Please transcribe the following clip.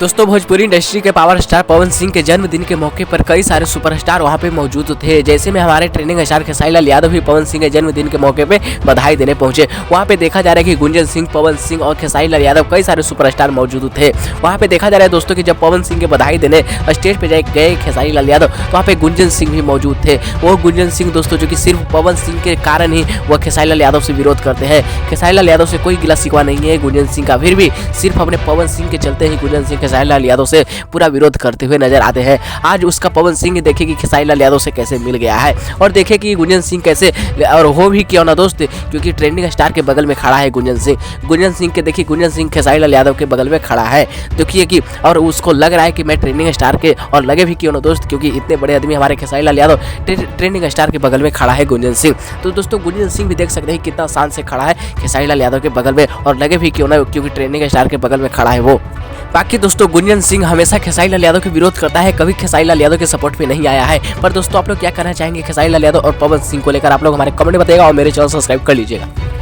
दोस्तों भोजपुरी इंडस्ट्री के power star Pawan Singh के जन्मदिन के मौके पर कई सारे सुपरस्टार वहां पे मौजूद थे। जैसे में हमारे ट्रेंडिंग स्टार खेसारी लाल यादव भी पवन सिंह के जन्मदिन के मौके पे बधाई देने पहुंचे। वहां पे देखा जा रहा है कि गुंजन सिंह, पवन सिंह और खेसारी लाल यादव कई सारे सुपरस्टार मौजूद थे। वहां पे देखा जा रहा है दोस्तों कि जब पवन सिंह के बधाई देने स्टेज पे गए खेसारी लाल यादव, तो वहाँ पे गुंजन सिंह भी मौजूद थे। वो गुंजन सिंह दोस्तों जो कि सिर्फ पवन सिंह के कारण ही वह खेसारी लाल यादव से विरोध करते हैं। खेसारी लाल यादव से कोई गिला शिकवा नहीं है गुंजन सिंह का, फिर भी सिर्फ अपने पवन सिंह के चलते ही गुंजन सिंह खेसारी लाल यादव से पूरा विरोध करते हुए नजर आते हैं। आज उसका पवन सिंह देखे कि खेसारी लाल यादव से कैसे मिल गया है और देखे कि गुंजन सिंह कैसे, और हो भी क्यों ना दोस्त, क्योंकि ट्रेंडिंग स्टार के बगल में खड़ा है गुंजन सिंह। गुंजन सिंह के देखिए, गुंजन सिंह खेसारी लाल यादव के बगल में खड़ा है, देखिए कि और उसको लग रहा है कि मैं ट्रेंडिंग स्टार के, और लगे भी क्यों ना दोस्त, क्योंकि इतने बड़े आदमी हमारे खेसारी लाल यादव ट्रेंडिंग स्टार के बगल में खड़ा है गुंजन सिंह। तो दोस्तों गुंजन सिंह भी देख सकते हैं कितना शान से खड़ा है खेसारी लाल यादव के बगल में, और लगे भी क्यों ना, क्योंकि ट्रेंडिंग स्टार के बगल में खड़ा है वो। बाकी दोस्तों गुंजन सिंह हमेशा खेसारी लाल यादव के विरोध करता है, कभी खेसारी लाल यादव के सपोर्ट पे नहीं आया है। पर दोस्तों आप लोग क्या कहना चाहेंगे खेसारी लाल यादव और पवन सिंह को लेकर, आप लोग हमारे कमेंट में बताइएगा और मेरे चैनल सब्सक्राइब कर लीजिएगा।